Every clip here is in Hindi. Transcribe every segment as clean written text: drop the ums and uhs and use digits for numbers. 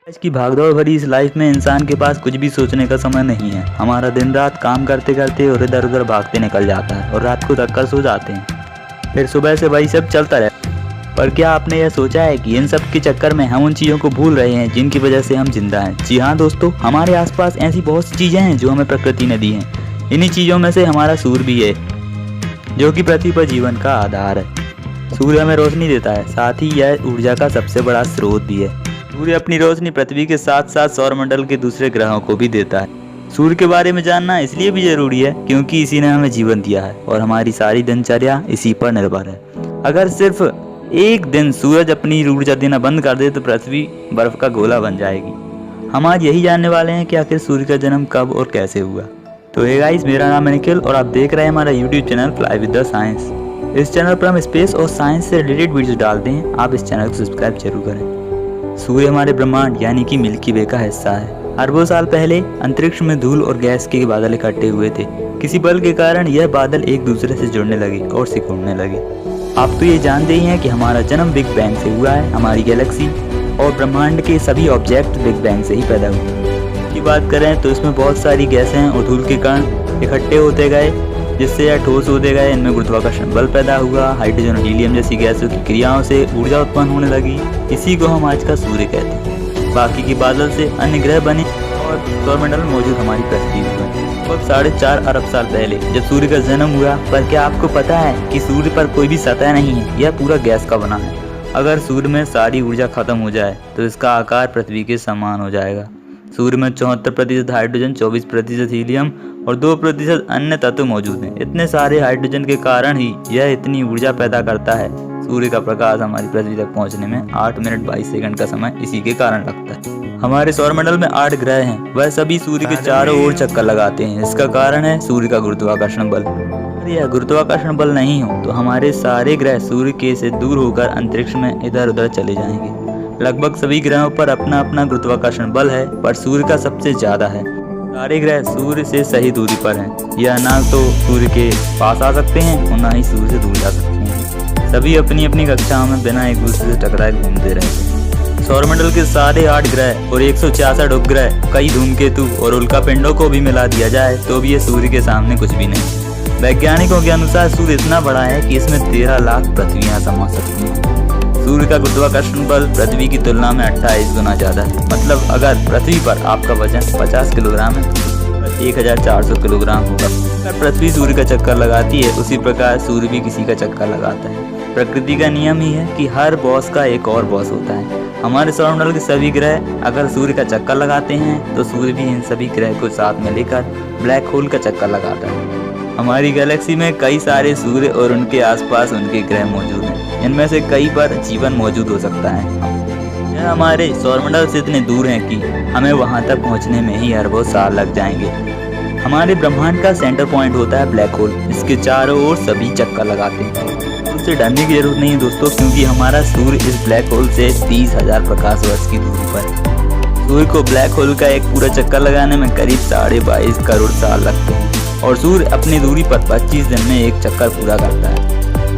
आज की भागदौड़ भरी इस लाइफ में इंसान के पास कुछ भी सोचने का समय नहीं है। हमारा दिन रात काम करते करते और इधर उधर भागते निकल जाता है और रात को थक कर सो जाते हैं। फिर सुबह से वही सब चलता रहता है। पर क्या आपने यह सोचा है कि इन सब के चक्कर में हम उन चीज़ों को भूल रहे हैं जिनकी वजह से हम जिंदा हैं। जी हाँ दोस्तों, हमारे आसपास ऐसी बहुत सी चीज़ें हैं जो हमें प्रकृति ने दी हैं। इन्हीं चीज़ों में से हमारा सूर्य भी है, जो कि पृथ्वी पर जीवन का आधार है। सूर्य हमें रोशनी देता है, साथ ही यह ऊर्जा का सबसे बड़ा स्रोत भी है। सूर्य अपनी रोशनी पृथ्वी के साथ साथ सौरमंडल के दूसरे ग्रहों को भी देता है। सूर्य के बारे में जानना इसलिए भी जरूरी है क्योंकि इसी ने हमें जीवन दिया है और हमारी सारी दिनचर्या इसी पर निर्भर है। अगर सिर्फ एक दिन सूरज अपनी ऊर्जा देना बंद कर दे तो पृथ्वी बर्फ का गोला बन जाएगी। हम आज यही जानने वाले हैं कि आखिर सूर्य का जन्म कब और कैसे हुआ। तो हे गाइस, मेरा नाम है निखिल और आप देख रहे हैं हमारा YouTube channel fly with the science. इस चैनल पर हम स्पेस और साइंस से रिलेटेड वीडियोस डालते हैं। आप इस चैनल को सब्सक्राइब जरूर करें। सूर्य हमारे ब्रह्मांड यानी कि मिल्की वे का हिस्सा है। अरबों साल पहले अंतरिक्ष में धूल और गैस के बादल इकट्ठे हुए थे। किसी बल के कारण यह बादल एक दूसरे से जुड़ने लगे और सिकुड़ने लगे। आप तो ये जानते ही हैं कि हमारा जन्म बिग बैंग से हुआ है। हमारी गैलेक्सी और ब्रह्मांड के सभी ऑब्जेक्ट बिग बैंग से ही पैदा हुए। की बात करें तो इसमें बहुत सारी गैसें और धूल के कण इकट्ठे होते गए, जिससे यह ठोस होते गए। इनमें गुरुत्वाकर्षण बल पैदा हुआ। हाइड्रोजन और हीलियम जैसी गैसों की क्रियाओं से ऊर्जा उत्पन्न होने लगी। इसी को हम आज का सूर्य कहते हैं। बाकी के बादल से अन्य ग्रह बने और सौरमंडल में मौजूद हमारी पृथ्वी भी बनी। अब 4.5 अरब साल पहले जब सूर्य का जन्म हुआ। पर क्या आपको पता है कि सूर्य पर कोई भी सतह नहीं है, यह पूरा गैस का बना है। अगर सूर्य में सारी ऊर्जा खत्म हो जाए तो इसका आकार पृथ्वी के समान हो जाएगा। सूर्य में 74% हाइड्रोजन, 24% हीलियम और 2% अन्य तत्व मौजूद हैं। इतने सारे हाइड्रोजन के कारण ही यह इतनी ऊर्जा पैदा करता है। सूर्य का प्रकाश हमारी पृथ्वी तक पहुंचने में 8 मिनट 22 सेकंड का समय इसी के कारण लगता है। हमारे सौरमंडल में 8 ग्रह हैं। वह सभी सूर्य के चारों ओर चक्कर लगाते हैं। इसका कारण है सूर्य का गुरुत्वाकर्षण बल। अगर यह गुरुत्वाकर्षण बल नहीं हो तो हमारे सारे ग्रह सूर्य के से दूर होकर अंतरिक्ष में इधर उधर चले जाएंगे। लगभग सभी ग्रहों पर अपना अपना गुरुत्वाकर्षण बल है, पर सूर्य का सबसे ज्यादा है। सारे ग्रह सूर्य से सही दूरी पर हैं। यह ना तो सूर्य के पास आ सकते हैं और ना ही सूर्य से दूर जा सकते हैं। सभी अपनी अपनी कक्षाओं में बिना एक दूसरे से टकराए घूमते रहते हैं। सौरमंडल के सारे 8 ग्रह और 166 उपग्रह, कई धूमकेतु और उल्कापिंडों को भी मिला दिया जाए तो भी ये सूर्य के सामने कुछ भी नहीं। वैज्ञानिकों के अनुसार सूर्य इतना बड़ा है कि इसमें 13 लाख पृथ्वियां समा सकती हैं। सूर्य का गुरुत्वाकर्षण बल पृथ्वी की तुलना में 28 गुना ज्यादा है। मतलब अगर पृथ्वी पर आपका वजन 50 किलोग्राम है तो 1400 किलोग्राम होगा। अगर पृथ्वी सूर्य का चक्कर लगाती है उसी प्रकार सूर्य भी किसी का चक्कर लगाता है। प्रकृति का नियम ही है कि हर बॉस का एक और बॉस होता है। हमारे सौरमंडल के सभी ग्रह अगर सूर्य का चक्कर लगाते हैं तो सूर्य भी इन सभी ग्रह को साथ में लेकर ब्लैक होल का चक्कर लगाता है। हमारी गैलेक्सी में कई सारे सूर्य और उनके आसपास उनके ग्रह मौजूद हैं। इनमें से कई पर जीवन मौजूद हो सकता है। यह हमारे सौरमंडल से इतने दूर हैं कि हमें वहां तक पहुंचने में ही अरबों साल लग जाएंगे। हमारे ब्रह्मांड का सेंटर पॉइंट होता है ब्लैक होल। इसके चारों ओर सभी चक्कर लगाते हैं। उससे डरने की जरूरत नहीं है दोस्तों, क्योंकि हमारा सूर्य इस ब्लैक होल से 30,000 प्रकाश वर्ष की दूरी पर है। सूर्य को ब्लैक होल का एक पूरा चक्कर लगाने में करीब 22.5 करोड़ साल लगते हैं और सूर्य अपनी दूरी पर 25 दिन में एक चक्कर पूरा करता है।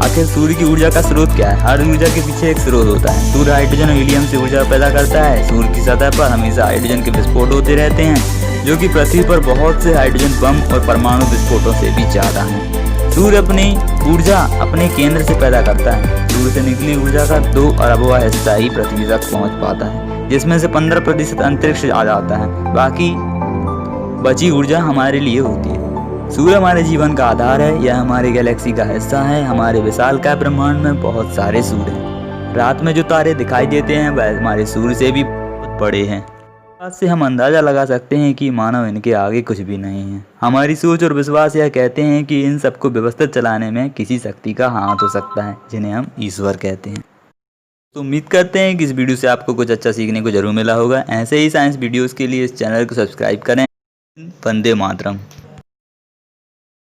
आखिर सूर्य की ऊर्जा का स्रोत क्या है? हर ऊर्जा के पीछे एक स्रोत होता है। सूर्य हाइड्रोजन और हीलियम से ऊर्जा पैदा करता है। सूर्य की सतह पर हमेशा हाइड्रोजन के विस्फोट होते रहते हैं, जो कि पृथ्वी पर बहुत से हाइड्रोजन बम और परमाणु विस्फोटों से भी ज्यादा हैं। सूर्य अपनी ऊर्जा अपने केंद्र से पैदा करता है। सूर्य से निकली ऊर्जा का 2 अरबवां हिस्सा ही पृथ्वी तक पहुंच पाता है, जिसमें से 15% अंतरिक्ष आ जाता है। बाकी बची ऊर्जा हमारे लिए होती है। सूर्य हमारे जीवन का आधार है। यह हमारे गैलेक्सी का हिस्सा है। हमारे विशालकाय ब्रह्मांड में बहुत सारे सूर्य हैं। रात में जो तारे दिखाई देते हैं वह हमारे सूर्य से भी बहुत बड़े हैं। बात से हम अंदाजा लगा सकते हैं कि मानव इनके आगे कुछ भी नहीं है। हमारी सोच और विश्वास यह कहते हैं कि इन सबको व्यवस्थित चलाने में किसी शक्ति का हाथ हो सकता है, जिन्हें हम ईश्वर कहते हैं। तो उम्मीद करते हैं कि इस वीडियो से आपको कुछ अच्छा सीखने को जरूर मिला होगा। ऐसे ही साइंस वीडियोस के लिए इस चैनल को सब्सक्राइब करें। वंदे मातरम।